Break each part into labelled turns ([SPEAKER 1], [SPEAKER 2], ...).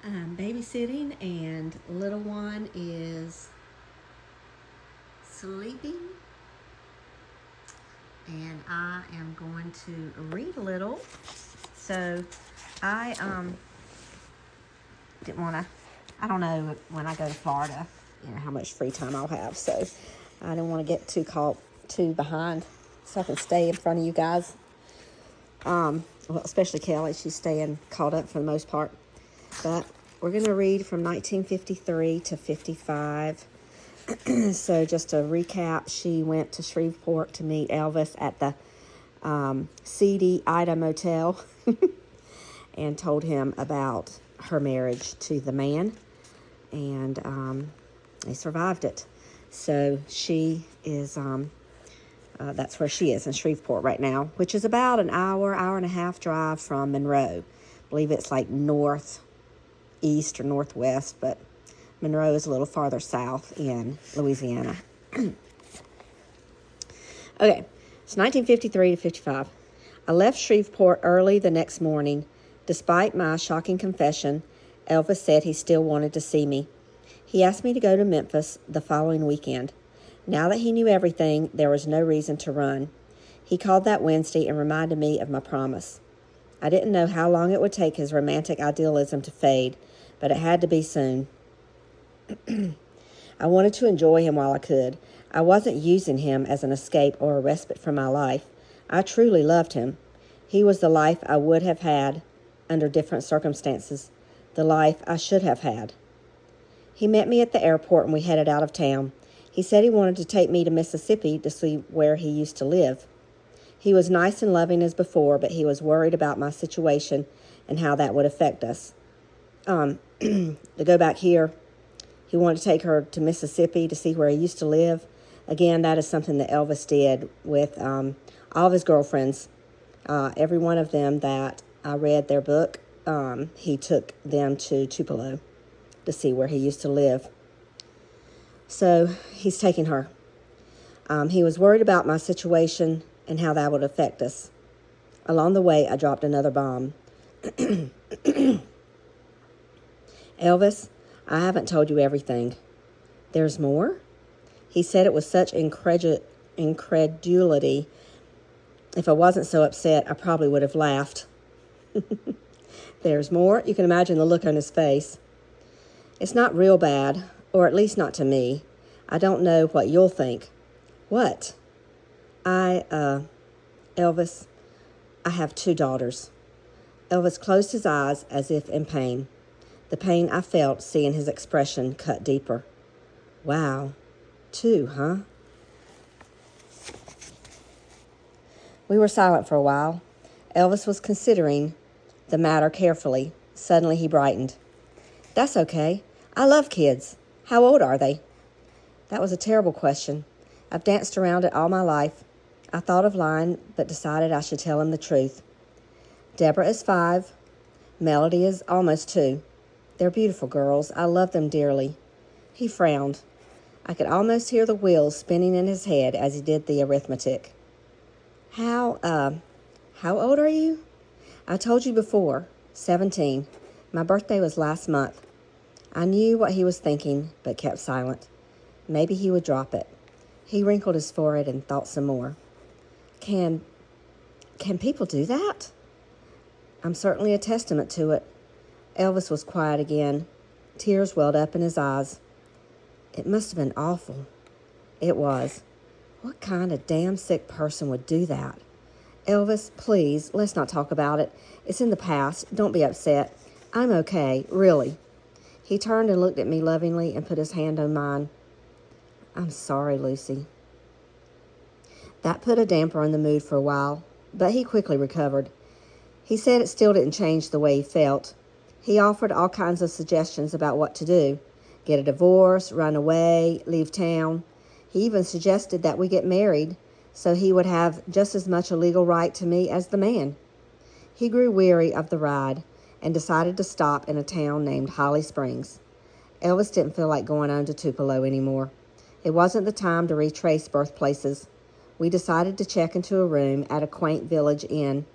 [SPEAKER 1] I'm babysitting, and little one is sleeping, and I am going to read a little. So I didn't want to. I don't know when I go to Florida, how much free time I'll have. So I didn't want to get too behind, so I can stay in front of you guys. Well, especially Kelly, she's staying caught up for the most part. But we're going to read from 1953 to 55. So just to recap, she went to Shreveport to meet Elvis at the seedy Ida Motel and told him about her marriage to the man, and they survived it. So she is, that's where she is, in Shreveport right now, which is about an hour and a half drive from Monroe. I believe it's like northeast or northwest, but Monroe is a little farther south in Louisiana. Okay, it's 1953 to 55. I left Shreveport early the next morning. Despite my shocking confession, Elvis said he still wanted to see me. He asked me to go to Memphis the following weekend. Now that he knew everything, there was no reason to run. He called that Wednesday and reminded me of my promise. I didn't know how long it would take his romantic idealism to fade, but it had to be soon. I wanted to enjoy him while I could. I wasn't using him as an escape or a respite from my life. I truly loved him. He was the life I would have had under different circumstances, the life I should have had. He met me at the airport and we headed out of town. He said he wanted to take me to Mississippi to see where he used to live. He was nice and loving as before, but he was worried about my situation and how that would affect us. To go back here, he wanted to take her to Mississippi to see where he used to live. Again, that is something that Elvis did with all of his girlfriends. Every one of them that I read their book, he took them to Tupelo to see where he used to live. So he's taking her. He was worried about my situation and how that would affect us. Along the way, I dropped another bomb. Elvis, I haven't told you everything. There's more? He said it with such incredulity. If I wasn't so upset, I probably would have laughed. There's more? You can imagine the look on his face. It's not real bad, or at least not to me. I don't know what you'll think. What? Elvis, I have 2 daughters. Elvis closed his eyes as if in pain. The pain I felt seeing his expression cut deeper. Wow, 2, huh? We were silent for a while. Elvis was considering the matter carefully. Suddenly he brightened. That's okay. I love kids. How old are they? That was a terrible question. I've danced around it all my life. I thought of lying, but decided I should tell him the truth. Deborah is 5. Melody is almost 2. They're beautiful girls. I love them dearly. He frowned. I could almost hear the wheels spinning in his head as he did the arithmetic. How old are you? I told you before, 17. My birthday was last month. I knew what he was thinking, but kept silent. Maybe he would drop it. He wrinkled his forehead and thought some more. Can people do that? I'm certainly a testament to it. Elvis was quiet again. Tears welled up in his eyes. It must have been awful. It was. What kind of damn sick person would do that? Elvis, please, let's not talk about it. It's in the past. Don't be upset. I'm okay, really. He turned and looked at me lovingly and put his hand on mine. I'm sorry, Lucy. That put a damper on the mood for a while, but he quickly recovered. He said it still didn't change the way he felt. He offered all kinds of suggestions about what to do. Get a divorce, run away, leave town. He even suggested that we get married so he would have just as much a legal right to me as the man. He grew weary of the ride and decided to stop in a town named Holly Springs. Elvis didn't feel like going on to Tupelo anymore. It wasn't the time to retrace birthplaces. We decided to check into a room at a quaint village inn.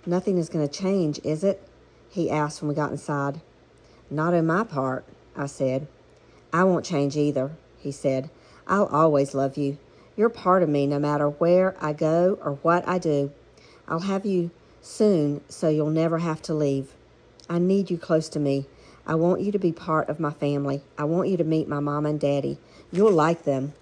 [SPEAKER 1] Nothing is going to change, is it? He asked when we got inside. Not on my part, I said. I won't change either, he said. I'll always love you. You're part of me no matter where I go or what I do. I'll have you soon so you'll never have to leave. I need you close to me. I want you to be part of my family. I want you to meet my mom and daddy. You'll like them.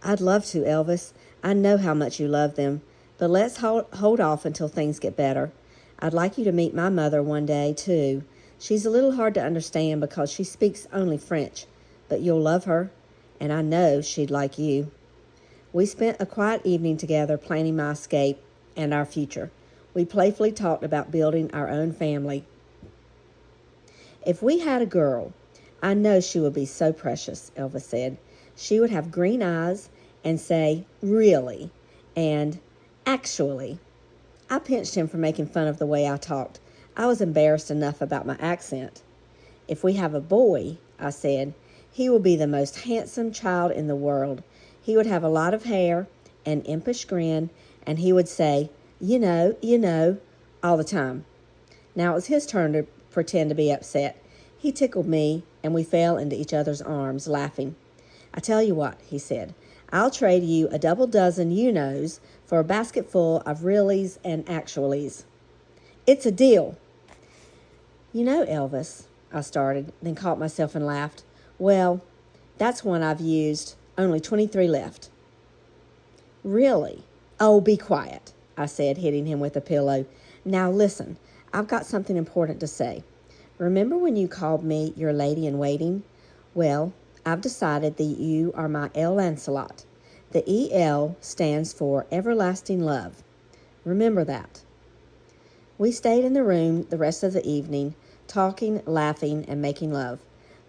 [SPEAKER 1] I'd love to, Elvis. I know how much you love them. But let's hold off until things get better. I'd like you to meet my mother one day, too. She's a little hard to understand because she speaks only French, but you'll love her, and I know she'd like you. We spent a quiet evening together planning my escape and our future. We playfully talked about building our own family. If we had a girl, I know she would be so precious, Elvis said. She would have green eyes and say, really, and actually. I pinched him for making fun of the way I talked. I was embarrassed enough about my accent. If we have a boy, I said, he will be the most handsome child in the world. He would have a lot of hair, an impish grin, and he would say, you know, all the time. Now it was his turn to pretend to be upset. He tickled me, and we fell into each other's arms, laughing. I tell you what, he said, I'll trade you a double dozen you-knows for a basket full of reallys and actuallys. It's a deal. You know, Elvis, I started, then caught myself and laughed. Well, that's one I've used, only 23 left. Really? Oh, be quiet, I said, hitting him with a pillow. Now listen, I've got something important to say. Remember when you called me your lady-in-waiting? Well, I've decided that you are my El Lancelot. The E-L stands for everlasting love. Remember that. We stayed in the room the rest of the evening, talking, laughing, and making love.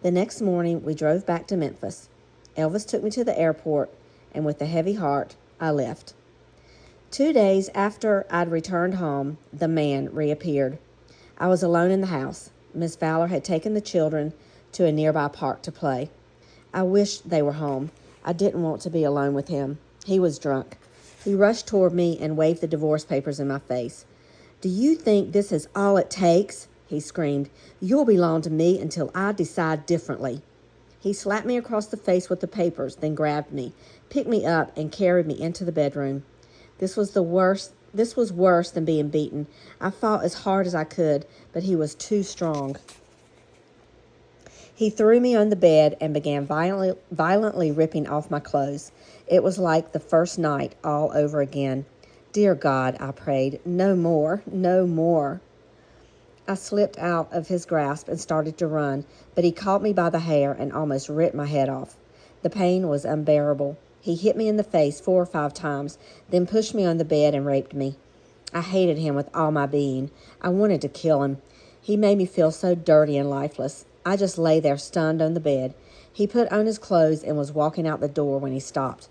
[SPEAKER 1] The next morning, we drove back to Memphis. Elvis took me to the airport, and with a heavy heart, I left. 2 days after I'd returned home, the man reappeared. I was alone in the house. Miss Fowler had taken the children to a nearby park to play. I wished they were home. I didn't want to be alone with him. He was drunk. He rushed toward me and waved the divorce papers in my face. Do you think this is all it takes? He screamed. You'll belong to me until I decide differently. He slapped me across the face with the papers, then grabbed me, picked me up, and carried me into the bedroom. This was worse than being beaten. I fought as hard as I could, but he was too strong. He threw me on the bed and began violently ripping off my clothes. It was like the first night all over again. Dear God, I prayed, no more, no more. I slipped out of his grasp and started to run, but he caught me by the hair and almost ripped my head off. The pain was unbearable. He hit me in the face 4 or 5 times, then pushed me on the bed and raped me. I hated him with all my being. I wanted to kill him. He made me feel so dirty and lifeless. I just lay there stunned on the bed. He put on his clothes and was walking out the door when he stopped.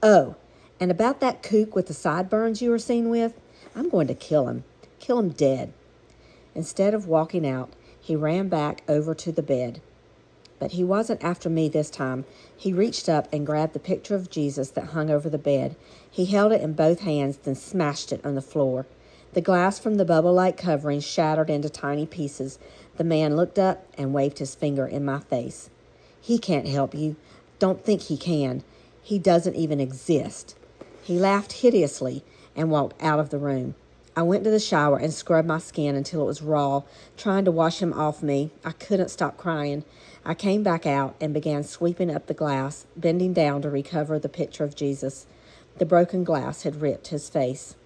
[SPEAKER 1] Oh, and about that kook with the sideburns you were seen with, I'm going to kill him dead. Instead of walking out, he ran back over to the bed. But he wasn't after me this time. He reached up and grabbed the picture of Jesus that hung over the bed. He held it in both hands, then smashed it on the floor. The glass from the bubble-like covering shattered into tiny pieces. The man looked up and waved his finger in my face. He can't help you. Don't think he can. He doesn't even exist. He laughed hideously and walked out of the room. I went to the shower and scrubbed my skin until it was raw, trying to wash him off me. I couldn't stop crying. I came back out and began sweeping up the glass, bending down to recover the picture of Jesus. The broken glass had ripped his face.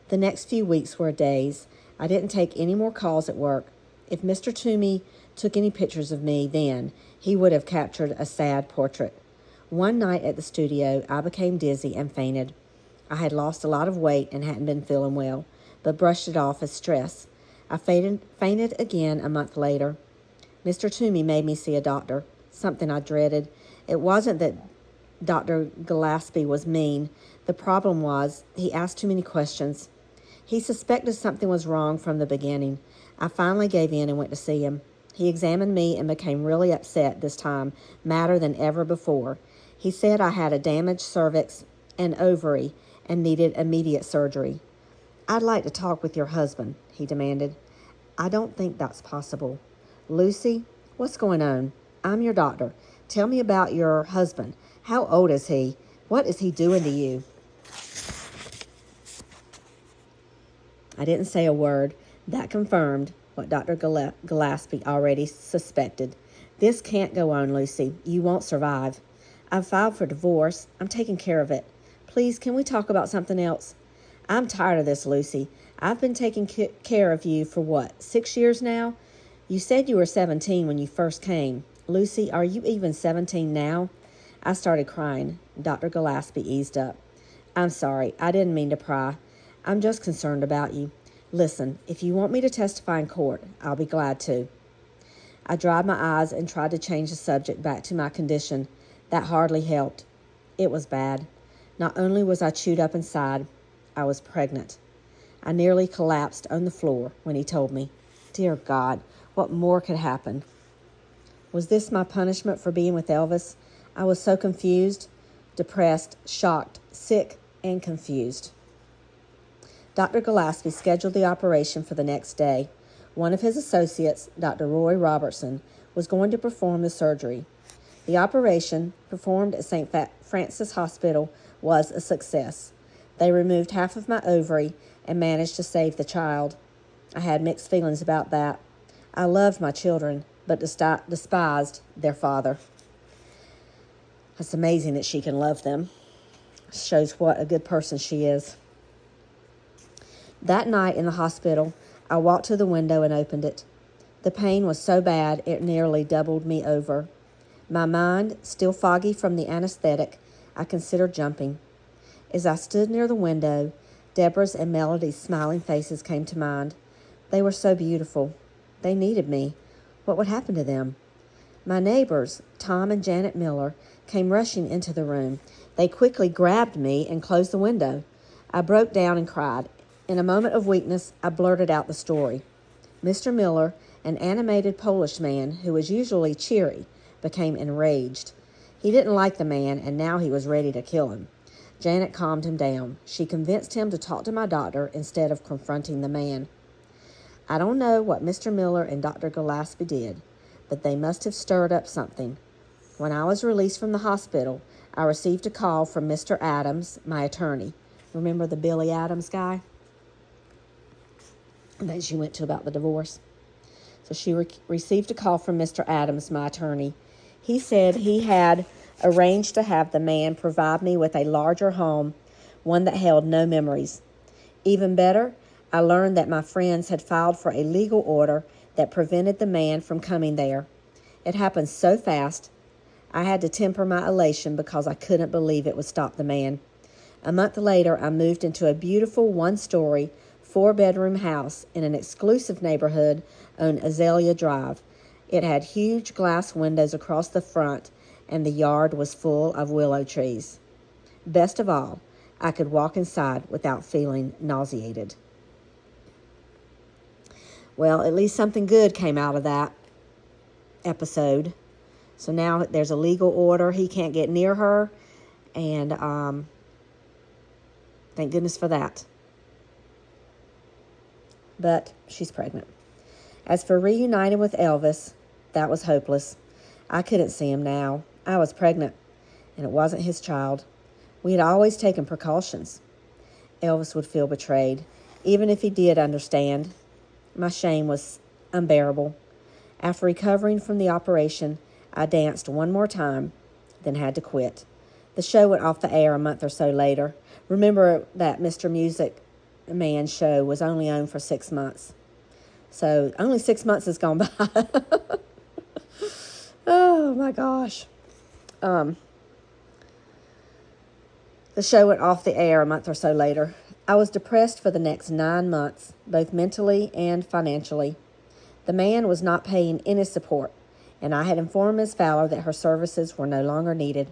[SPEAKER 1] The next few weeks were a daze. I didn't take any more calls at work. If Mr. Toomey took any pictures of me then, he would have captured a sad portrait. One night at the studio, I became dizzy and fainted. I had lost a lot of weight and hadn't been feeling well, but brushed it off as stress. I fainted again a month later. Mr. Toomey made me see a doctor, something I dreaded. It wasn't that Dr. Gillespie was mean. The problem was he asked too many questions. He suspected something was wrong from the beginning. I finally gave in and went to see him. He examined me and became really upset this time, madder than ever before. He said I had a damaged cervix and ovary and needed immediate surgery. "I'd like to talk with your husband," he demanded. "I don't think that's possible." "Lucy, what's going on? I'm your doctor. Tell me about your husband. How old is he? What is he doing to you?" I didn't say a word. That confirmed what Dr. Gillespie already suspected. "This can't go on, Lucy. You won't survive. I've filed for divorce. I'm taking care of it. Please, can we talk about something else? I'm tired of this, Lucy. I've been taking care of you for what, 6 years now? You said you were 17 when you first came. Lucy, are you even 17 now?" I started crying. Dr. Gillespie eased up. "I'm sorry. I didn't mean to pry. I'm just concerned about you. Listen, if you want me to testify in court, I'll be glad to." I dried my eyes and tried to change the subject back to my condition. That hardly helped. It was bad. Not only was I chewed up inside, I was pregnant. I nearly collapsed on the floor when he told me. Dear God, what more could happen? Was this my punishment for being with Elvis? I was so confused, depressed, shocked, sick, and confused. Dr. Gillespie scheduled the operation for the next day. One of his associates, Dr. Roy Robertson, was going to perform the surgery. The operation, performed at St. Francis Hospital, was a success. They removed half of my ovary and managed to save the child. I had mixed feelings about that. I loved my children, but despised their father. It's amazing that she can love them. Shows what a good person she is. That night in the hospital, I walked to the window and opened it. The pain was so bad it nearly doubled me over. My mind, still foggy from the anesthetic, I considered jumping. As I stood near the window, Deborah's and Melody's smiling faces came to mind. They were so beautiful. They needed me. What would happen to them? My neighbors, Tom and Janet Miller, came rushing into the room. They quickly grabbed me and closed the window. I broke down and cried. In a moment of weakness, I blurted out the story. Mr. Miller, an animated Polish man who was usually cheery, became enraged. He didn't like the man, and now he was ready to kill him. Janet calmed him down. She convinced him to talk to my doctor instead of confronting the man. I don't know what Mr. Miller and Dr. Gillespie did, but they must have stirred up something. When I was released from the hospital, I received a call from Mr. Adams, my attorney. Remember the Billy Adams guy that she went to about the divorce? So she received a call from Mr. Adams, my attorney. He said he had arranged to have the man provide me with a larger home, one that held no memories. Even better, I learned that my friends had filed for a legal order that prevented the man from coming there. It happened so fast, I had to temper my elation because I couldn't believe it would stop the man. A month later, I moved into a beautiful one-story, 4-bedroom house in an exclusive neighborhood on Azalea Drive. It had huge glass windows across the front, and the yard was full of willow trees. Best of all, I could walk inside without feeling nauseated. Well, at least something good came out of that episode. So now there's a legal order. He can't get near her, and thank goodness for that. But she's pregnant. As for reuniting with Elvis, that was hopeless. I couldn't see him now. I was pregnant, and it wasn't his child. We had always taken precautions. Elvis would feel betrayed, even if he did understand. My shame was unbearable. After recovering from the operation, I danced one more time, then had to quit. The show went off the air a month or so later. Remember that Mr. Music Man show was only on for 6 months. So only 6 months has gone by. Oh my gosh. The show went off the air a month or so later. I was depressed for the next 9 months, both mentally and financially. The man was not paying any support, and I had informed Miss Fowler that her services were no longer needed.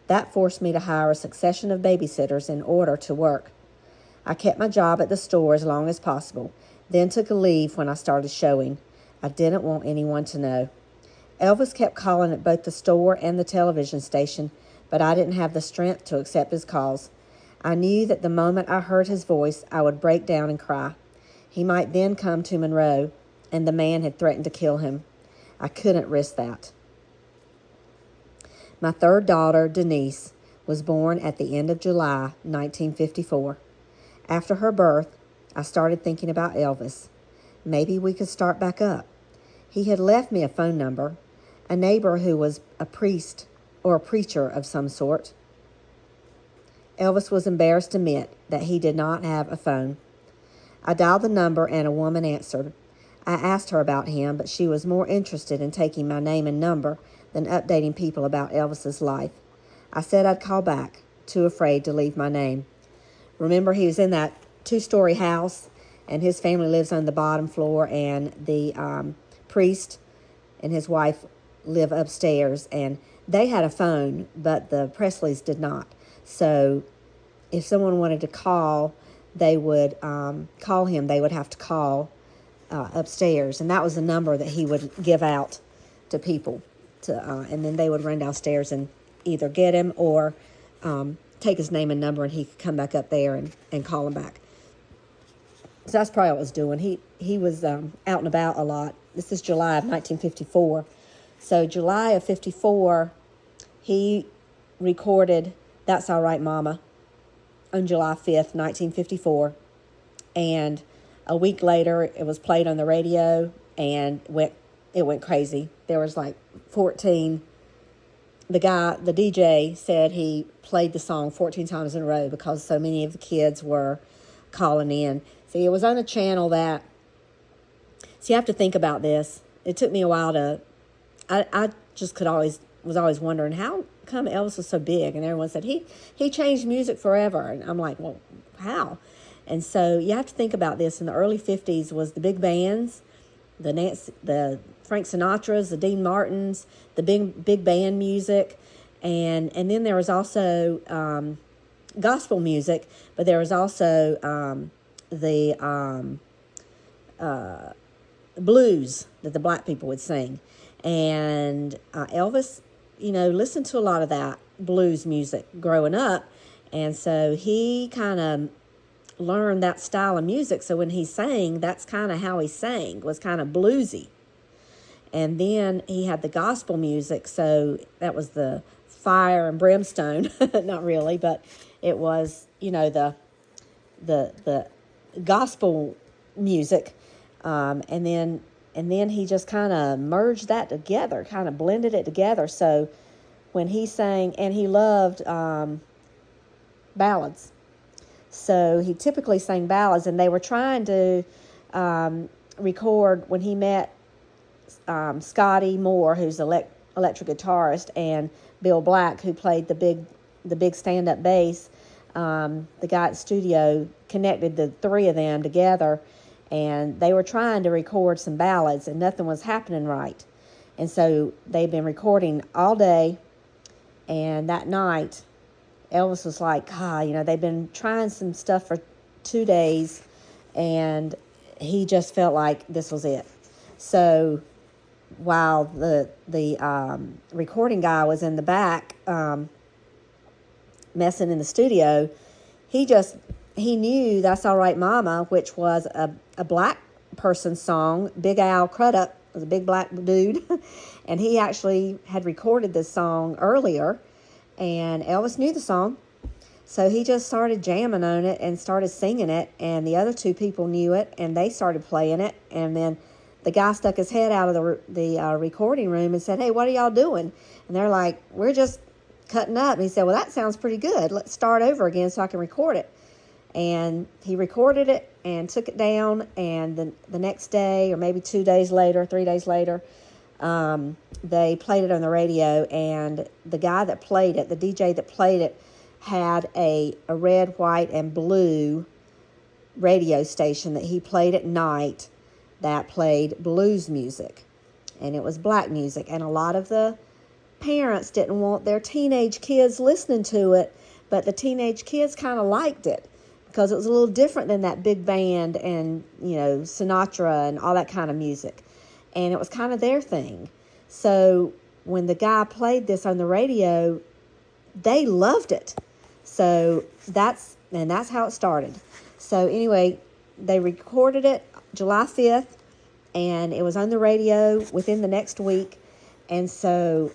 [SPEAKER 1] That forced me to hire a succession of babysitters in order to work. I kept my job at the store as long as possible, then took a leave when I started showing. I didn't want anyone to know. Elvis kept calling at both the store and the television station, but I didn't have the strength to accept his calls. I knew that the moment I heard his voice, I would break down and cry. He might then come to Monroe, and the man had threatened to kill him. I couldn't risk that. My third daughter, Denise, was born at the end of July 1954. After her birth, I started thinking about Elvis. Maybe we could start back up. He had left me a phone number, a neighbor who was a priest or a preacher of some sort. Elvis was embarrassed to admit that he did not have a phone. I dialed the number and a woman answered. I asked her about him, but she was more interested in taking my name and number than updating people about Elvis's life. I said I'd call back, too afraid to leave my name. Remember, he was in that 2-story house, and his family lives on the bottom floor, and the priest and his wife live upstairs, and they had a phone, but the Presleys did not. So if someone wanted to call, they would call him. They would have to call upstairs, and that was the number that he would give out to people, and then they would run downstairs and either get him or take his name and number, and he could come back up there and call him back. So that's probably what I was doing. He was out and about a lot. This is July of 1954. So July of 54, he recorded That's All Right, Mama on July 5th, 1954. And a week later, it was played on the radio, and it went crazy. There was like 14. The DJ said he played the song 14 times in a row because so many of the kids were calling in. See, it was on a channel that, so you have to think about this. It took me a while I just was always wondering, how come Elvis was so big? And everyone said, he changed music forever. And I'm like, well, how? And so you have to think about this. In the early 50s was the big bands, the Frank Sinatra's, the Dean Martins, the big band music, and then there was also gospel music, but there was also the blues that the black people would sing, and Elvis, listened to a lot of that blues music growing up, and so he kind of learned that style of music. So when he sang, that's kind of how he sang, was kind of bluesy. And then he had the gospel music, so that was the fire and brimstone. Not really, but it was, the gospel music. And then he just kind of merged that together, kind of blended it together. So when he sang, and he loved ballads. So he typically sang ballads, and they were trying to record when he met Scotty Moore, who's electric guitarist, and Bill Black, who played the big stand-up bass. The guy at the studio connected the three of them together, and they were trying to record some ballads, and nothing was happening right. And so they'd been recording all day, and that night, Elvis was like, they've been trying some stuff for 2 days, and he just felt like this was it. So while the recording guy was in the back messing in the studio, he knew That's All Right, Mama, which was a black person's song. Big Al Crudup was a big black dude, and he actually had recorded this song earlier, and Elvis knew the song. So he just started jamming on it and started singing it, and the other two people knew it, and they started playing it, and then the guy stuck his head out of the recording room and said, "Hey, what are y'all doing?" And they're like, "We're just cutting up." And he said, "Well, that sounds pretty good. Let's start over again so I can record it." And he recorded it and took it down, and the next day, or maybe 2 days later, 3 days later, they played it on the radio, and the guy that played it, the DJ that played it, had a red, white, and blue radio station that he played at night that played blues music, and it was black music, and a lot of the parents didn't want their teenage kids listening to it, but the teenage kids kind of liked it because it was a little different than that big band and, Sinatra and all that kind of music, and it was kind of their thing. So when the guy played this on the radio, they loved it. So that's how it started. So anyway, they recorded it July 5th, and it was on the radio within the next week. And so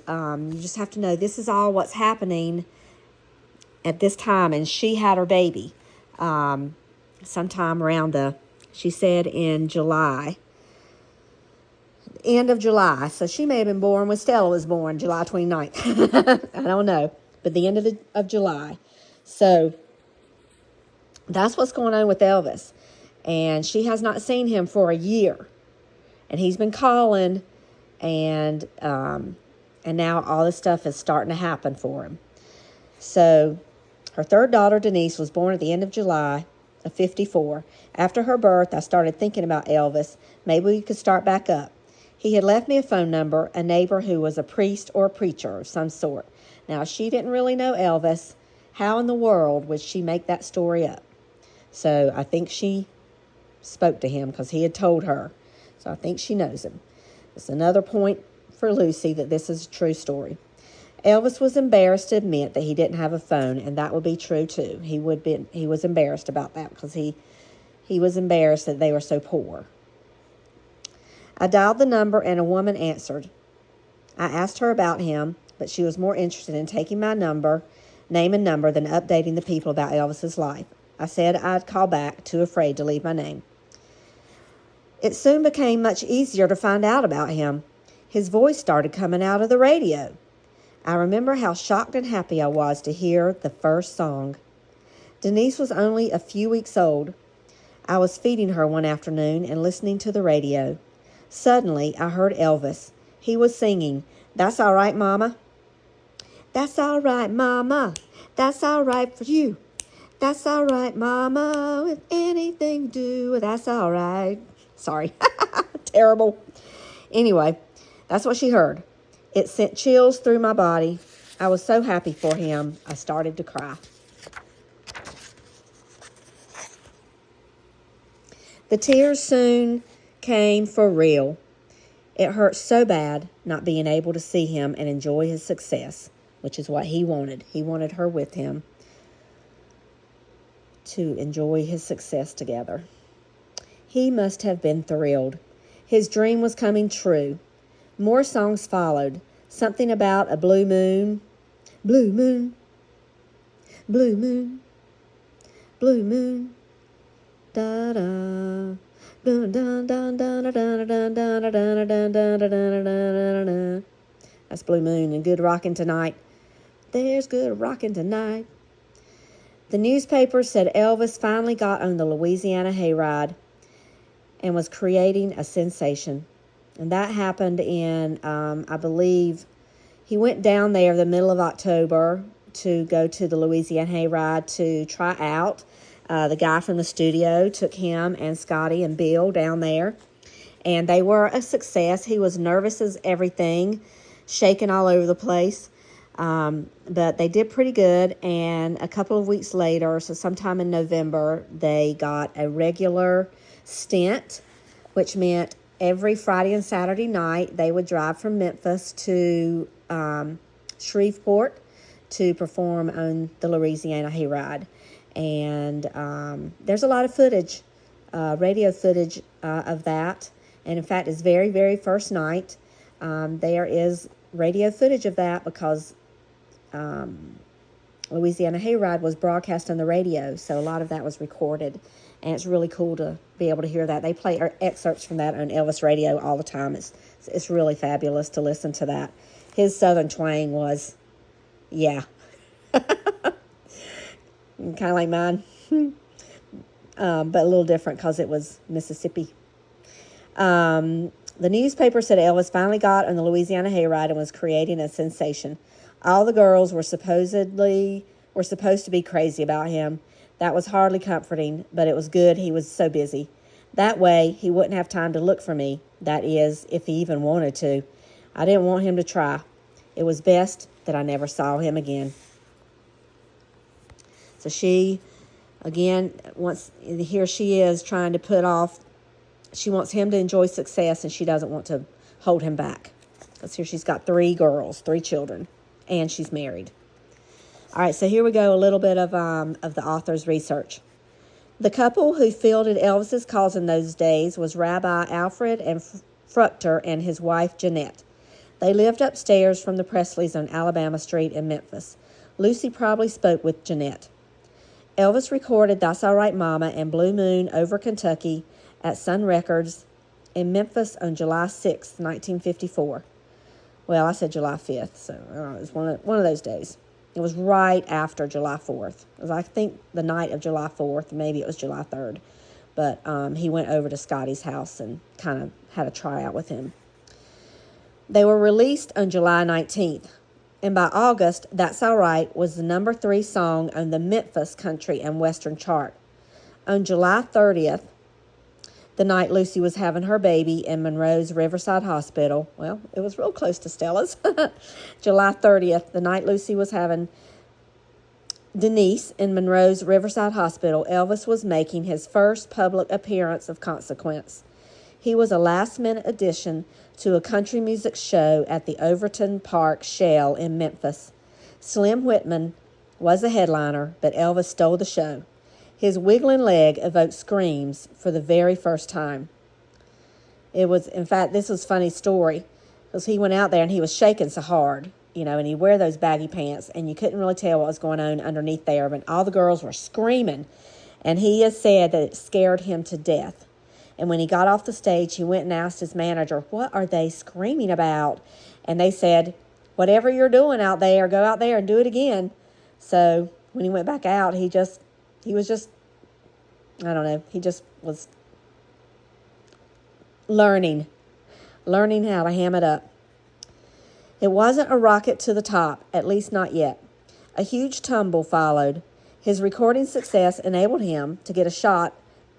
[SPEAKER 1] you just have to know this is all what's happening at this time. And she had her baby sometime around she said in July, end of July. So she may have been born when Stella was born, July 29th. I don't know. But the end of July. So that's what's going on with Elvis. And she has not seen him for a year. And he's been calling, and now all this stuff is starting to happen for him. So her third daughter, Denise, was born at the end of July of 54. After her birth, I started thinking about Elvis. Maybe we could start back up. He had left me a phone number, a neighbor who was a priest or a preacher of some sort. Now, she didn't really know Elvis. How in the world would she make that story up? So I think she spoke to him because he had told her. So I think she knows him. It's another point for Lucy that this is a true story. Elvis was embarrassed to admit that he didn't have a phone, and that would be true too. He was embarrassed about that because he was embarrassed that they were so poor. I dialed the number and a woman answered. I asked her about him, but she was more interested in taking my name and number than updating the people about Elvis's life. I said I'd call back, too afraid to leave my name. It soon became much easier to find out about him. His voice started coming out of the radio. I remember how shocked and happy I was to hear the first song. Denise was only a few weeks old. I was feeding her one afternoon and listening to the radio. Suddenly, I heard Elvis. He was singing, "That's all right, Mama. That's all right, Mama. That's all right for you. That's all right, Mama, with anything to do. That's all right." Sorry. Terrible. Anyway, that's what she heard. It sent chills through my body. I was so happy for him, I started to cry. The tears soon came for real. It hurt so bad not being able to see him and enjoy his success, which is what he wanted. He wanted her with him to enjoy his success together. He must have been thrilled. His dream was coming true. More songs followed. Something about a blue moon. Blue moon. Blue moon. Blue moon. Da da. Dun dun dun dun dun dun dun dun dun dun dun dun. That's Blue Moon and Good Rockin' Tonight. There's good rockin' tonight. The newspaper said Elvis finally got on the Louisiana hayride and was creating a sensation. And that happened in, I believe, he went down there the middle of October to go to the Louisiana hayride to try out. The guy from the studio took him and Scotty and Bill down there, and they were a success. He was nervous as everything, shaking all over the place, but they did pretty good. And a couple of weeks later, so sometime in November, they got a regular stint, which meant every Friday and Saturday night they would drive from Memphis to Shreveport to perform on the Louisiana hayride. And there's a lot of footage, radio footage of that. And in fact, his very, very first night, there is radio footage of that because Louisiana Hayride was broadcast on the radio. So a lot of that was recorded. And it's really cool to be able to hear that. They play excerpts from that on Elvis radio all the time. It's really fabulous to listen to that. His southern twang was, yeah. Kind of like mine, but a little different because it was Mississippi. The newspaper said Elvis finally got on the Louisiana hayride and was creating a sensation. All the girls were supposed to be crazy about him. That was hardly comforting, but it was good he was so busy. That way, he wouldn't have time to look for me. That is, if he even wanted to. I didn't want him to try. It was best that I never saw him again. So she, again, here she is trying to put off, she wants him to enjoy success and she doesn't want to hold him back. Because here she's got 3 girls, 3 children, and she's married. All right, so here we go, a little bit of the author's research. The couple who fielded Elvis's calls in those days was Rabbi Alfred and Fruchter and his wife Jeanette. They lived upstairs from the Presleys on Alabama Street in Memphis. Lucy probably spoke with Jeanette. Elvis recorded That's All Right Mama and Blue Moon over Kentucky at Sun Records in Memphis on July 6, 1954. Well, I said July 5th, so it was one of those days. It was right after July 4th. It was, I think, the night of July 4th. Maybe it was July 3rd. But he went over to Scotty's house and kind of had a tryout with him. They were released on July 19th. And by August, That's All Right was the number 3 song on the Memphis Country and Western chart. On July 30th, the night Lucy was having her baby in Monroe's Riverside Hospital. Well, it was real close to Stella's. July 30th, the night Lucy was having Denise in Monroe's Riverside Hospital, Elvis was making his first public appearance of consequence. He was a last-minute addition to a country music show at the Overton Park Shell in Memphis. Slim Whitman was the headliner, but Elvis stole the show. His wiggling leg evoked screams for the very first time. It was, in fact, this was a funny story, because he went out there and he was shaking so hard, and he'd wear those baggy pants, and you couldn't really tell what was going on underneath there, but all the girls were screaming, and he has said that it scared him to death. And when he got off the stage, he went and asked his manager, what are they screaming about? And they said, whatever you're doing out there, go out there and do it again. So when he went back out, he was just learning how to ham it up. It wasn't a rocket to the top, at least not yet. A huge tumble followed. His recording success enabled him to get a shot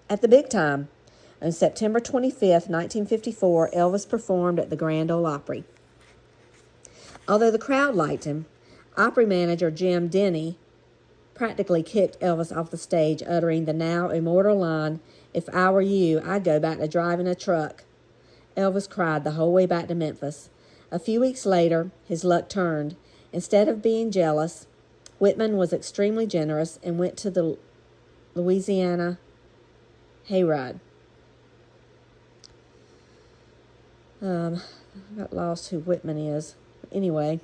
[SPEAKER 1] at the big time. On September 25th, 1954, Elvis performed at the Grand Ole Opry. Although the crowd liked him, Opry manager Jim Denny practically kicked Elvis off the stage, uttering the now immortal line, "If I were you, I'd go back to driving a truck." Elvis cried the whole way back to Memphis. A few weeks later, his luck turned. Instead of being jealous, Whitman was extremely generous and went to the Louisiana hayride. I got lost who Whitman is. Anyway,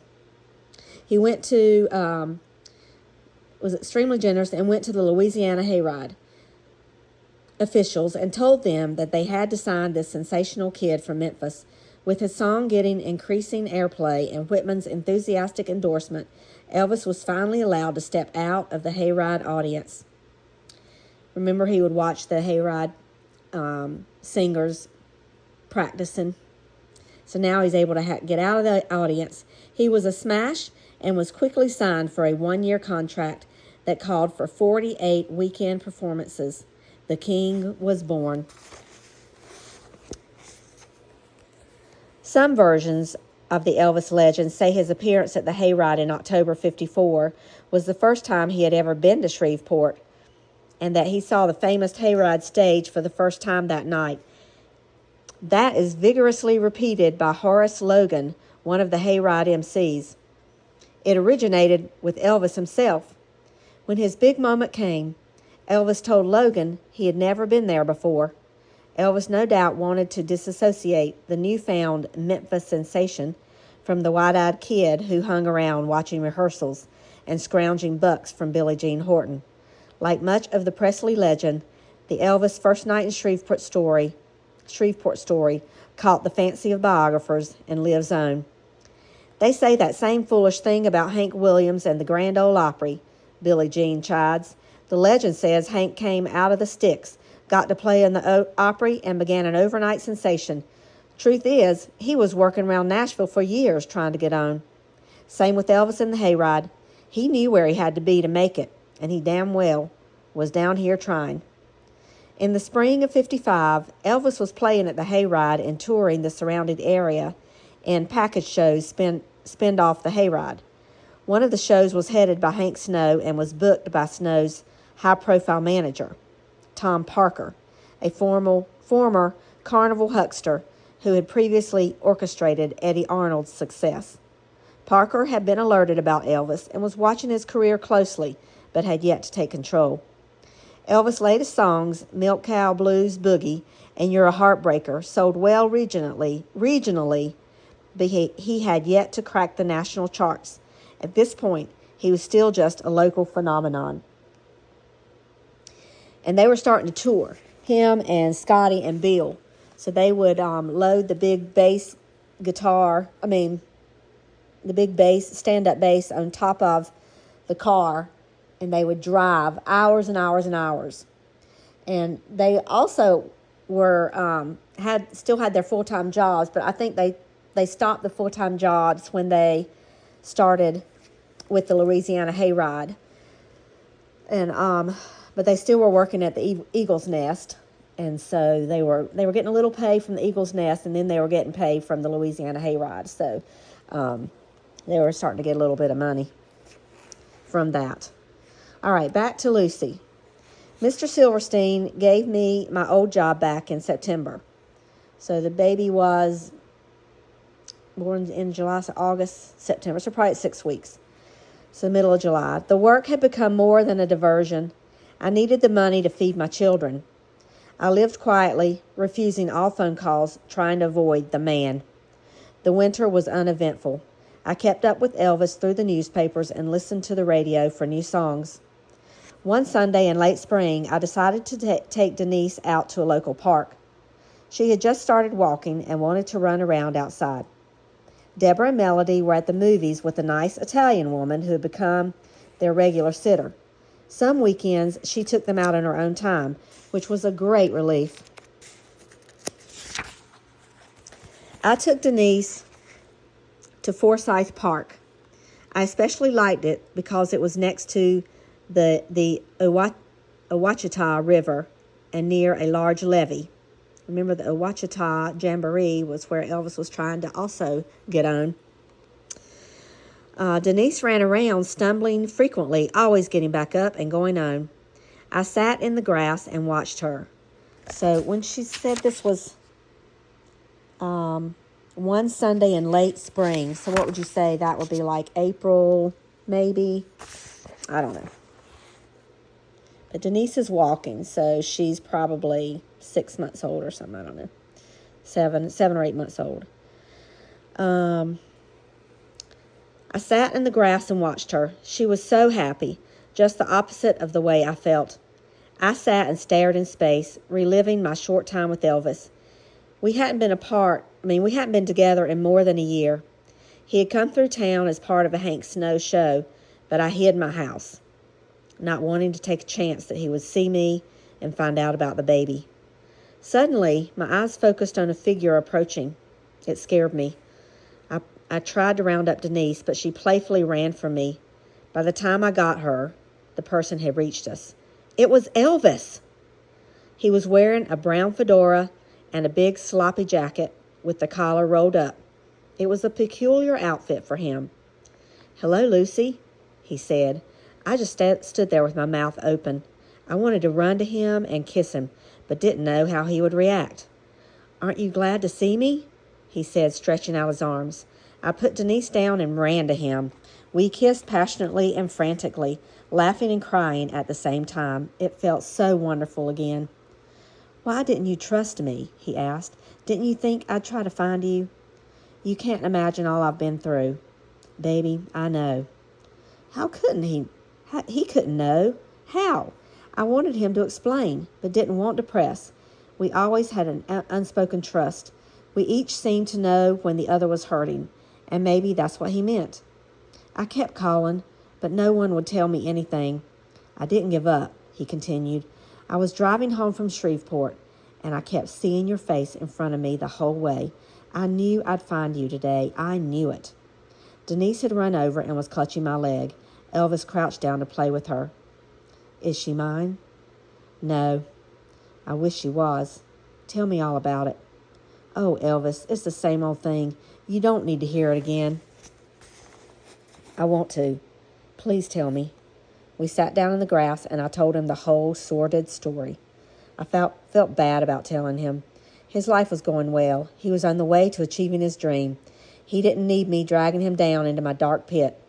[SPEAKER 1] he went to, was extremely generous and went to the Louisiana hayride officials and told them that they had to sign this sensational kid from Memphis. With his song getting increasing airplay and Whitman's enthusiastic endorsement, Elvis was finally allowed to step out of the hayride audience. Remember, he would watch the hayride singers practicing. So now he's able to get out of the audience. He was a smash and was quickly signed for a 1-year contract that called for 48 weekend performances. The King was born. Some versions of the Elvis legend say his appearance at the hayride in October 54 was the first time he had ever been to Shreveport, and that he saw the famous hayride stage for the first time that night. That is vigorously repeated by Horace Logan, one of the hayride MCs. It originated with Elvis himself. When his big moment came, Elvis told Logan he had never been there before. Elvis no doubt wanted to disassociate the newfound Memphis sensation from the wide-eyed kid who hung around watching rehearsals and scrounging bucks from Billie Jean Horton. Like much of the Presley legend, the Elvis first night in Shreveport story caught the fancy of biographers and lives on. They say that same foolish thing about Hank Williams and the Grand Ole Opry, Billie Jean chides. The legend says Hank came out of the sticks, got to play in the Opry, and began an overnight sensation. Truth is, he was working around Nashville for years trying to get on. Same with Elvis and the hayride. He knew where he had to be to make it, and he damn well was down here trying. In the spring of 55, Elvis was playing at the hayride and touring the surrounding area in package shows spinned off the hayride. One of the shows was headed by Hank Snow and was booked by Snow's high-profile manager, Tom Parker, a former carnival huckster who had previously orchestrated Eddie Arnold's success. Parker had been alerted about Elvis and was watching his career closely, but had yet to take control. Elvis' latest songs, Milk Cow Blues Boogie and You're a Heartbreaker, sold well regionally, but he had yet to crack the national charts. At this point, he was still just a local phenomenon. And they were starting to tour, him and Scotty and Bill. So they would load the big bass stand-up bass on top of the car, and they would drive hours and hours and hours. And they also were still had their full-time jobs, but I think they stopped the full-time jobs when they started with the Louisiana Hayride. And but they still were working at the Eagle's Nest, and so they were getting a little pay from the Eagle's Nest, and then they were getting paid from the Louisiana Hayride. So they were starting to get a little bit of money from that. All right, back to Lucy. Mr. Silverstein gave me my old job back in September. So the baby was born in July, so August, September, so probably 6 weeks. So the middle of July. The work had become more than a diversion. I needed the money to feed my children. I lived quietly, refusing all phone calls, trying to avoid the man. The winter was uneventful. I kept up with Elvis through the newspapers and listened to the radio for new songs. One Sunday in late spring, I decided to take Denise out to a local park. She had just started walking and wanted to run around outside. Deborah and Melody were at the movies with a nice Italian woman who had become their regular sitter. Some weekends, she took them out in her own time, which was a great relief. I took Denise to Forsyth Park. I especially liked it because it was next to the Ouachita River and near a large levee. Remember, the Ouachita Jamboree was where Elvis was trying to also get on. Denise ran around, stumbling frequently, always getting back up and going on. I sat in the grass and watched her. So when she said this was one Sunday in late spring, so what would you say? That would be like April, maybe? I don't know. But Denise is walking, so she's probably 6 months old or something. I don't know. 7 or 8 months old. I sat in the grass and watched her. She was so happy, just the opposite of the way I felt. I sat and stared in space, reliving my short time with Elvis. We hadn't been together in more than a year. He had come through town as part of a Hank Snow show, but I hid my house, not wanting to take a chance that he would see me and find out about the baby. Suddenly, my eyes focused on a figure approaching. It scared me. I tried to round up Denise, but she playfully ran from me. By the time I got her, the person had reached us. It was Elvis! He was wearing a brown fedora and a big sloppy jacket with the collar rolled up. It was a peculiar outfit for him. "Hello, Lucy," he said. I just stood there with my mouth open. I wanted to run to him and kiss him, but didn't know how he would react. "Aren't you glad to see me?" he said, stretching out his arms. I put Denise down and ran to him. We kissed passionately and frantically, laughing and crying at the same time. It felt so wonderful again. "Why didn't you trust me?" he asked. "Didn't you think I'd try to find you? You can't imagine all I've been through." "Baby, I know." How couldn't he? He couldn't know. How? I wanted him to explain, but didn't want to press. We always had an unspoken trust. We each seemed to know when the other was hurting, and maybe that's what he meant. I kept calling, but no one would tell me anything. I didn't give up, he continued. I was driving home from Shreveport, and I kept seeing your face in front of me the whole way. I knew I'd find you today. I knew it. Denise had run over and was clutching my leg. Elvis crouched down to play with her. "Is she mine?" "No. I wish she was. Tell me all about it." "Oh, Elvis, it's the same old thing. You don't need to hear it again." "I want to. Please tell me." We sat down in the grass, and I told him the whole sordid story. I felt bad about telling him. His life was going well. He was on the way to achieving his dream. He didn't need me dragging him down into my dark pit.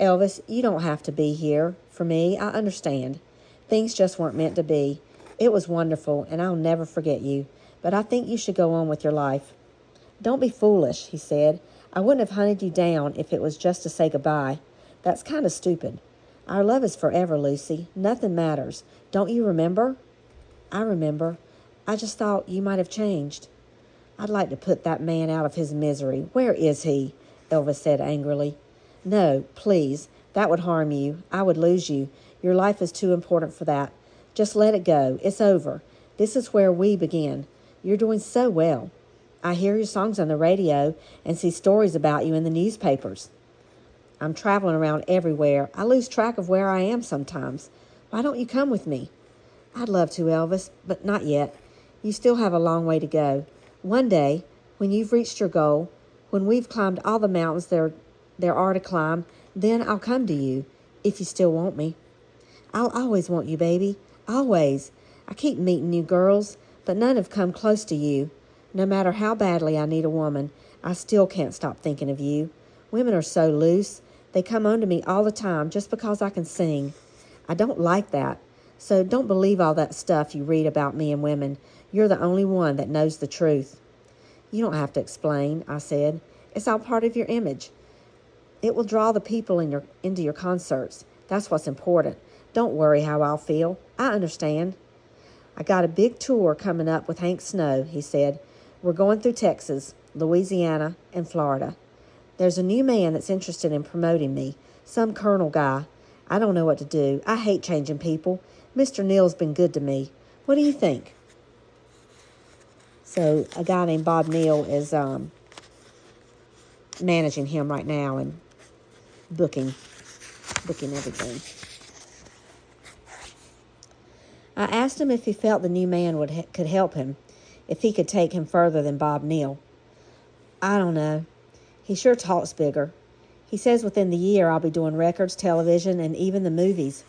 [SPEAKER 1] Elvis, you don't have to be here. For me, I understand. Things just weren't meant to be. It was wonderful, and I'll never forget you. But I think you should go on with your life. Don't be foolish, he said. I wouldn't have hunted you down if it was just to say goodbye. That's kind of stupid. Our love is forever, Lucy. Nothing matters. Don't you remember? I remember. I just thought you might have changed. I'd like to put that man out of his misery. Where is he? Elvis said angrily. No, please. That would harm you. I would lose you. Your life is too important for that. Just let it go. It's over. This is where we begin. You're doing so well. I hear your songs on the radio and see stories about you in the newspapers. I'm traveling around everywhere. I lose track of where I am sometimes. Why don't you come with me? I'd love to, Elvis, but not yet. You still have a long way to go. One day, when you've reached your goal, when we've climbed all the mountains there are to climb, then I'll come to you, if you still want me. I'll always want you, baby. Always. I keep meeting new girls, but none have come close to you. No matter how badly I need a woman, I still can't stop thinking of you. Women are so loose. They come on to me all the time just because I can sing. I don't like that. So don't believe all that stuff you read about me and women. You're the only one that knows the truth. You don't have to explain, I said. It's all part of your image. It will draw the people into your concerts. That's what's important. Don't worry how I'll feel. I understand. I got a big tour coming up with Hank Snow, he said. We're going through Texas, Louisiana, and Florida. There's a new man that's interested in promoting me, some colonel guy. I don't know what to do. I hate changing people. Mr. Neal's been good to me. What do you think? So a guy named Bob Neal is managing him right now and booking everything. I asked him if he felt the new man could help him, if he could take him further than Bob Neal. I don't know. He sure talks bigger. He says within the year I'll be doing records, television, and even the movies.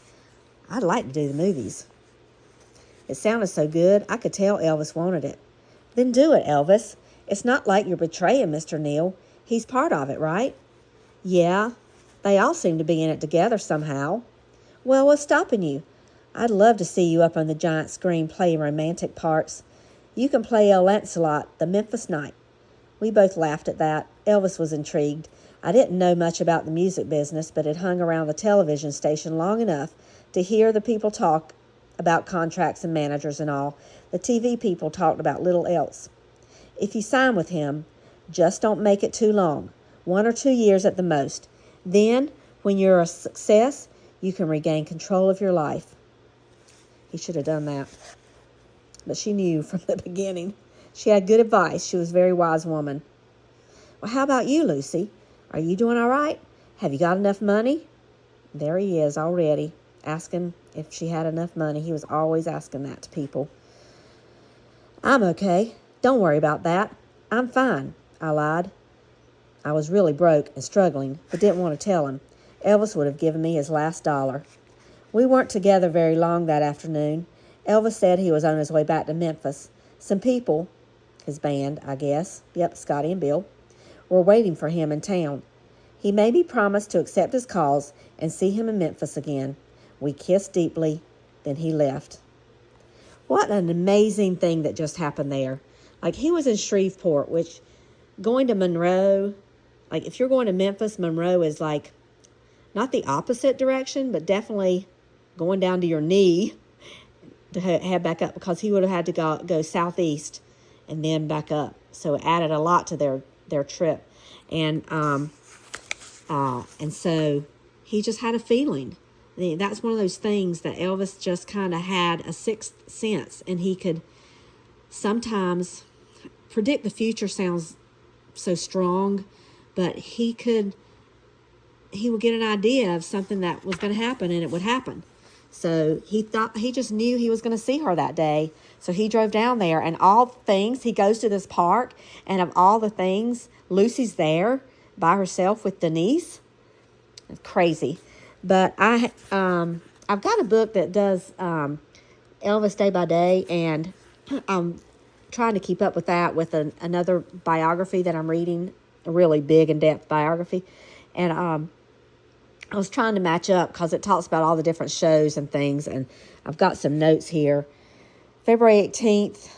[SPEAKER 1] I'd like to do the movies. It sounded so good, I could tell Elvis wanted it. Then do it, Elvis. It's not like you're betraying Mr. Neal. He's part of it, right? Yeah, they all seem to be in it together somehow. Well, what's stopping you? I'd love to see you up on the giant screen playing romantic parts. You can play El Lancelot, the Memphis Knight. We both laughed at that. Elvis was intrigued. I didn't know much about the music business, but had hung around the television station long enough to hear the people talk about contracts and managers and all. The TV people talked about little else. If you sign with him, just don't make it too long. 1 or 2 years at the most. Then, when you're a success, you can regain control of your life. He should have done that. But she knew from the beginning. She had good advice. She was a very wise woman. Well, how about you, Lucy? Are you doing all right? Have you got enough money? There he is already, asking if she had enough money. He was always asking that to people. I'm okay. Don't worry about that. I'm fine, I lied. I was really broke and struggling, but didn't want to tell him. Elvis would have given me his last dollar. We weren't together very long that afternoon. Elvis said he was on his way back to Memphis. Some people, his band, I guess, yep, Scotty and Bill, were waiting for him in town. He made me promise to accept his calls and see him in Memphis again. We kissed deeply, then he left. What an amazing thing that just happened there. Like, he was in Shreveport, which going to Monroe, like if you're going to Memphis, Monroe is like not the opposite direction, but definitely going down to your knee to head back up, because he would have had to go southeast and then back up. So it added a lot to their trip. And so he just had a feeling. That's one of those things that Elvis just kind of had a sixth sense, and he could sometimes predict the future. Sounds so strong, but he would get an idea of something that was going to happen, and it would happen. So he just knew he was going to see her that day. So he drove down there, and all things, he goes to this park, and of all the things, Lucy's there by herself with Denise. It's crazy. But I've got a book that does Elvis day by day, and I'm trying to keep up with that with another biography that I'm reading a really big, in-depth biography. And I was trying to match up because it talks about all the different shows and things. And I've got some notes here. February 18th.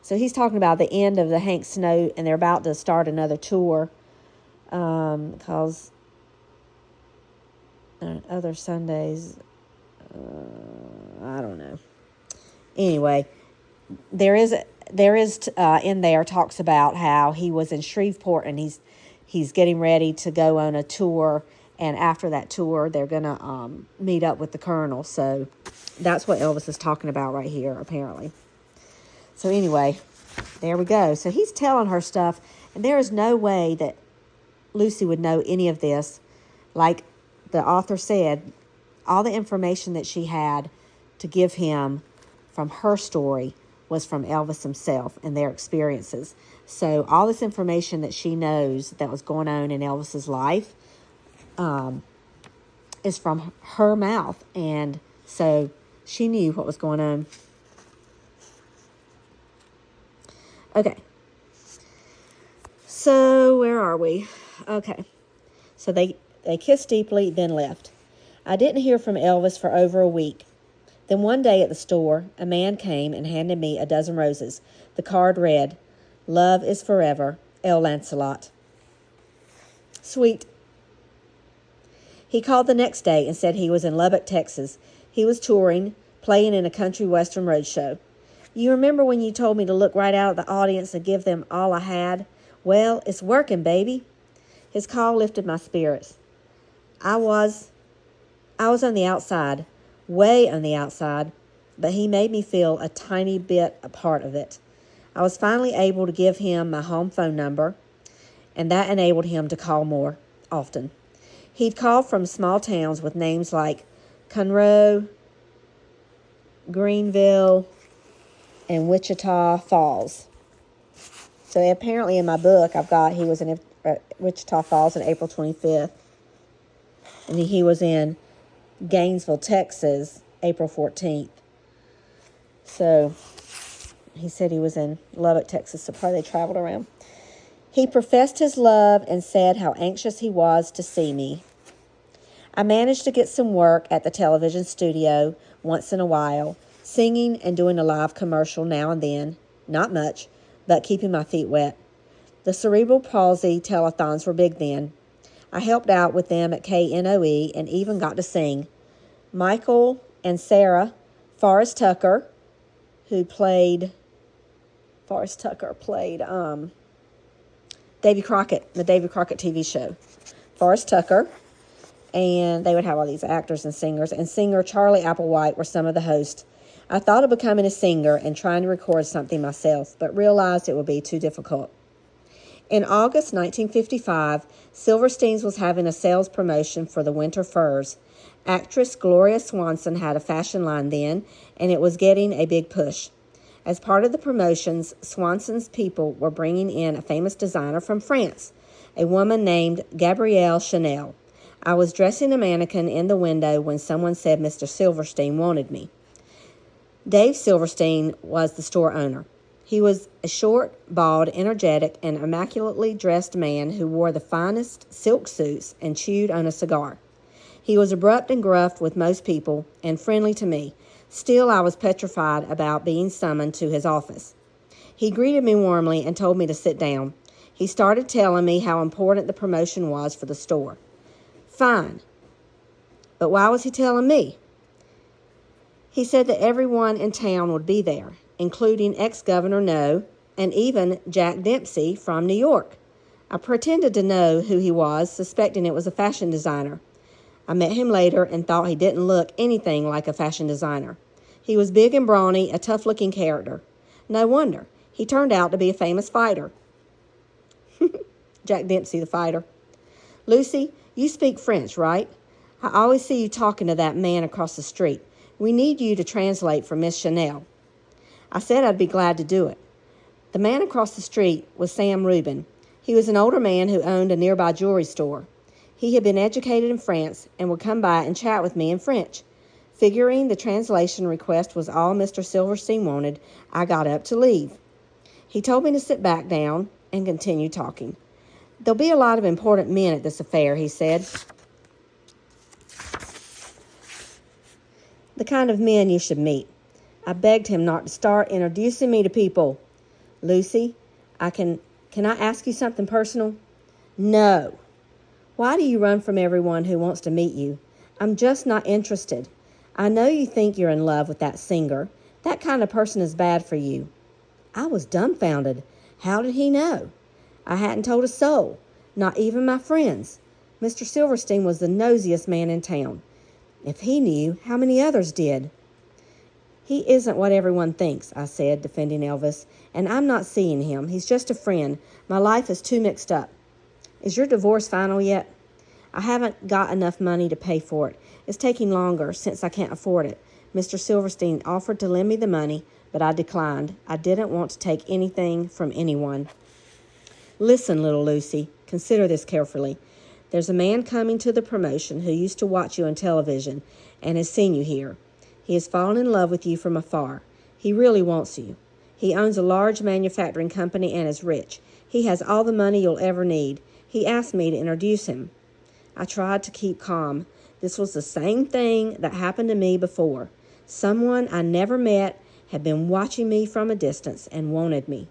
[SPEAKER 1] So he's talking about the end of the Hank Snow, and they're about to start another tour. Because other Sundays, I don't know. Anyway, there is in there talks about how he was in Shreveport and he's getting ready to go on a tour, and after that tour they're gonna meet up with the Colonel. So that's what Elvis is talking about right here, apparently. So anyway, there we go. So he's telling her stuff, and there is no way that Lucy would know any of this. Like the author said, all the information that she had to give him from her story was from Elvis himself and their experiences. So all this information that she knows that was going on in Elvis's life is from her mouth. And so she knew what was going on. Okay. So where are we? Okay. So they kissed deeply, then left. I didn't hear from Elvis for over a week. Then one day at the store, a man came and handed me a dozen roses. The card read, "Love is forever, L. Lancelot." Sweet. He called the next day and said he was in Lubbock, Texas. He was touring, playing in a country western roadshow. You remember when you told me to look right out at the audience and give them all I had? Well, it's working, baby. His call lifted my spirits. I was on the outside, way on the outside, but he made me feel a tiny bit a part of it. I was finally able to give him my home phone number, and that enabled him to call more often. He'd call from small towns with names like Conroe, Greenville, and Wichita Falls. So apparently in my book, I've got he was in Wichita Falls on April 25th, and he was in Gainesville, Texas, April 14th. So he said he was in Lubbock, Texas, so probably they traveled around. He professed his love and said how anxious he was to see me. I managed to get some work at the television studio once in a while, singing and doing a live commercial now and then. Not much, but keeping my feet wet. The cerebral palsy telethons were big then. I helped out with them at KNOE and even got to sing. Michael and Sarah Forrest Tucker, who played Davy Crockett, the Davy Crockett TV show. Forrest Tucker, and they would have all these actors and singer Charlie Applewhite were some of the hosts. I thought of becoming a singer and trying to record something myself, but realized it would be too difficult. In August 1955, Silverstein's was having a sales promotion for the winter furs. Actress Gloria Swanson had a fashion line then, and it was getting a big push. As part of the promotions, Swanson's people were bringing in a famous designer from France, a woman named Gabrielle Chanel. I was dressing a mannequin in the window when someone said Mr. Silverstein wanted me. Dave Silverstein was the store owner. He was a short, bald, energetic, and immaculately dressed man who wore the finest silk suits and chewed on a cigar. He was abrupt and gruff with most people and friendly to me. Still, I was petrified about being summoned to his office. He greeted me warmly and told me to sit down. He started telling me how important the promotion was for the store. Fine. But why was he telling me? He said that everyone in town would be there, including ex-Governor No and even Jack Dempsey from New York. I pretended to know who he was, suspecting it was a fashion designer. I met him later and thought he didn't look anything like a fashion designer. He was big and brawny, a tough-looking character. No wonder. He turned out to be a famous fighter. Jack Dempsey, the fighter. Lucy, you speak French, right? I always see you talking to that man across the street. We need you to translate for Miss Chanel. I said I'd be glad to do it. The man across the street was Sam Rubin. He was an older man who owned a nearby jewelry store. He had been educated in France and would come by and chat with me in French. Figuring the translation request was all Mr. Silverstein wanted, I got up to leave. He told me to sit back down and continue talking. There'll be a lot of important men at this affair, he said. The kind of men you should meet. I begged him not to start introducing me to people. Lucy, can I ask you something personal? No. Why do you run from everyone who wants to meet you? I'm just not interested. I know you think you're in love with that singer. That kind of person is bad for you. I was dumbfounded. How did he know? I hadn't told a soul, not even my friends. Mr. Silverstein was the nosiest man in town. If he knew, how many others did? He isn't what everyone thinks, I said, defending Elvis, and I'm not seeing him. He's just a friend. My life is too mixed up. Is your divorce final yet? I haven't got enough money to pay for it. It's taking longer since I can't afford it. Mr. Silverstein offered to lend me the money, but I declined. I didn't want to take anything from anyone. Listen, little Lucy, consider this carefully. There's a man coming to the promotion who used to watch you on television and has seen you here. He has fallen in love with you from afar. He really wants you. He owns a large manufacturing company and is rich. He has all the money you'll ever need. He asked me to introduce him. I tried to keep calm. This was the same thing that happened to me before. Someone I never met had been watching me from a distance and wanted me.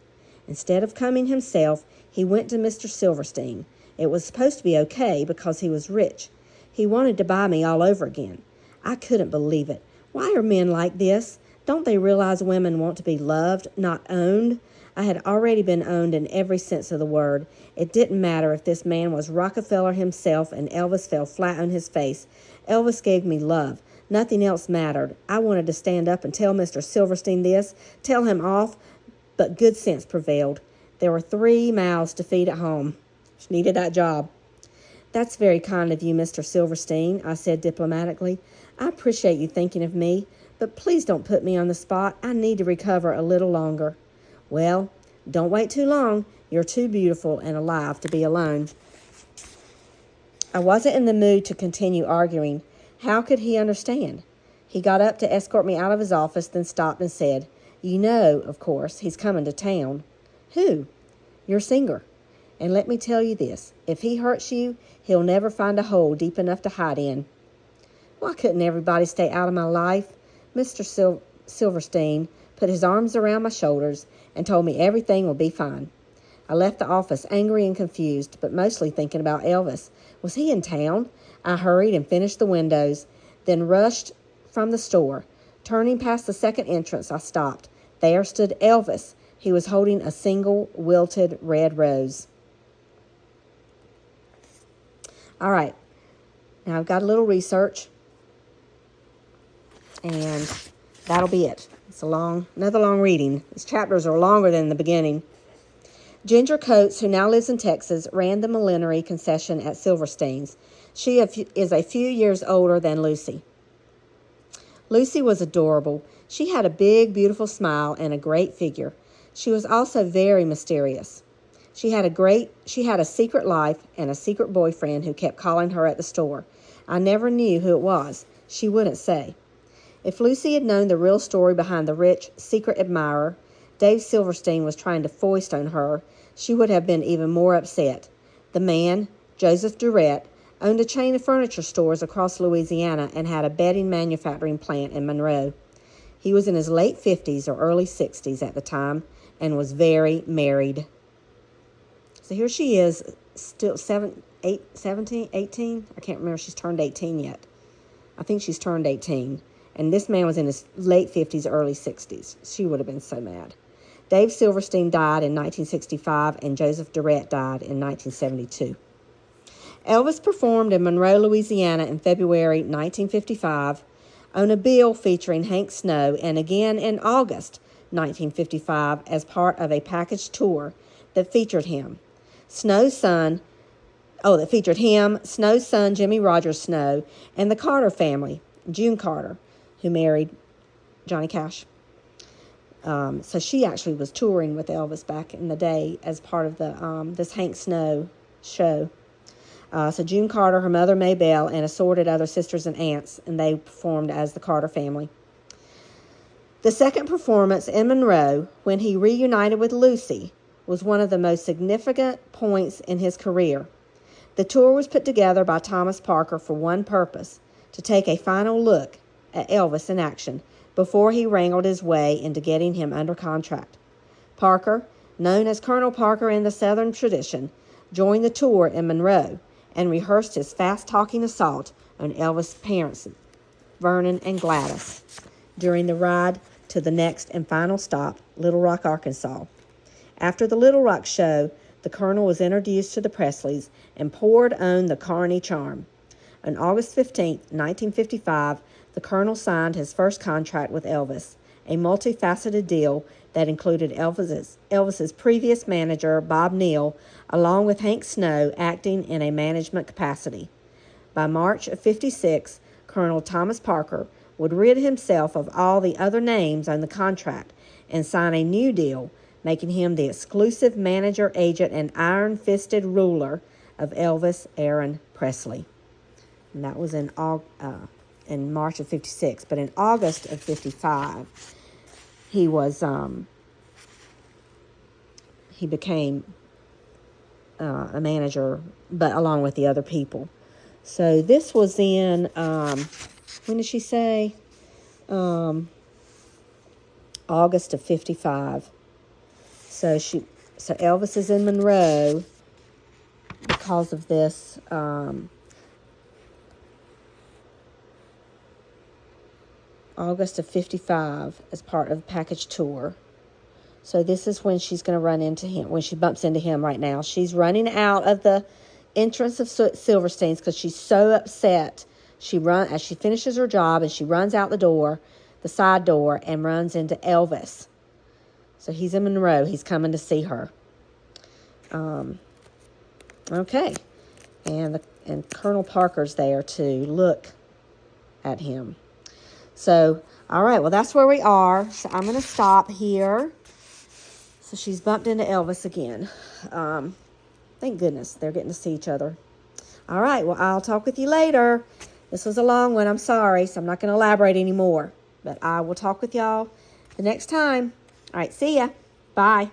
[SPEAKER 1] Instead of coming himself, he went to Mr. Silverstein. It was supposed to be okay because he was rich. He wanted to buy me all over again. I couldn't believe it. Why are men like this? Don't they realize women want to be loved, not owned? I had already been owned in every sense of the word. It didn't matter if this man was Rockefeller himself and Elvis fell flat on his face. Elvis gave me love. Nothing else mattered. I wanted to stand up and tell Mr. Silverstein this, tell him off, but good sense prevailed. There were 3 mouths to feed at home. She needed that job. That's very kind of you, Mr. Silverstein, I said diplomatically. I appreciate you thinking of me, but please don't put me on the spot. I need to recover a little longer. Well, don't wait too long. You're too beautiful and alive to be alone. I wasn't in the mood to continue arguing. How could he understand? He got up to escort me out of his office, then stopped and said, You know, of course, he's coming to town. Who? Your singer. And let me tell you this, if he hurts you, he'll never find a hole deep enough to hide in. Why couldn't everybody stay out of my life? Mr. Silverstein put his arms around my shoulders and told me everything will be fine. I left the office angry and confused, but mostly thinking about Elvis. Was he in town? I hurried and finished the windows, then rushed from the store. Turning past the second entrance, I stopped. There stood Elvis. He was holding a single wilted red rose. All right, now I've got a little research, and that'll be it. It's another long reading. These chapters are longer than the beginning. Ginger Coates, who now lives in Texas, ran the millinery concession at Silverstein's. She is a few years older than Lucy. Lucy was adorable. She had a big, beautiful smile and a great figure. She was also very mysterious. She had a secret life and a secret boyfriend who kept calling her at the store. I never knew who it was. She wouldn't say. If Lucy had known the real story behind the rich, secret admirer Dave Silverstein was trying to foist on her, she would have been even more upset. The man, Joseph Durrett, owned a chain of furniture stores across Louisiana and had a bedding manufacturing plant in Monroe. He was in his late 50s or early 60s at the time and was very married. So here she is, still 17, 18? I can't remember if she's turned 18 yet. I think she's turned 18. And this man was in his late 50s, early 60s. She would have been so mad. Dave Silverstein died in 1965, and Joseph Durrett died in 1972. Elvis performed in Monroe, Louisiana in February 1955 on a bill featuring Hank Snow, and again in August 1955 as part of a package tour that featured him. Snow's son, Jimmy Rogers Snow, and the Carter family, June Carter, who married Johnny Cash. So she actually was touring with Elvis back in the day as part of the this Hank Snow show. So June Carter, her mother Maybelle, and assorted other sisters and aunts, and they performed as the Carter family. The second performance in Monroe, when he reunited with Lucy, was one of the most significant points in his career. The tour was put together by Thomas Parker for one purpose, to take a final look at Elvis in action before he wrangled his way into getting him under contract. Parker, known as Colonel Parker in the Southern tradition, joined the tour in Monroe and rehearsed his fast-talking assault on Elvis' parents, Vernon and Gladys, during the ride to the next and final stop, Little Rock, Arkansas. After the Little Rock show, the Colonel was introduced to the Presleys and poured on the Carney charm. On August 15, 1955, the Colonel signed his first contract with Elvis, a multifaceted deal that included Elvis's previous manager, Bob Neal, along with Hank Snow acting in a management capacity. By March of 56, Colonel Thomas Parker would rid himself of all the other names on the contract and sign a new deal, making him the exclusive manager, agent, and iron-fisted ruler of Elvis Aaron Presley. And that was in March of 56. But in August of 55, he became a manager, but along with the other people. So this was in, when did she say? August of 55. So Elvis is in Monroe because of this August of 55 as part of the package tour. So this is when she's going to run into him, when she bumps into him right now. She's running out of the entrance of Silverstein's because she's so upset. As she finishes her job and she runs out the side door, and runs into Elvis. So he's in Monroe. He's coming to see her. Okay. And Colonel Parker's there to look at him. So, all right, well, that's where we are. So I'm going to stop here. So she's bumped into Elvis again. Thank goodness they're getting to see each other. All right, well, I'll talk with you later. This was a long one. I'm sorry, so I'm not going to elaborate anymore. But I will talk with y'all the next time. All right, see ya. Bye.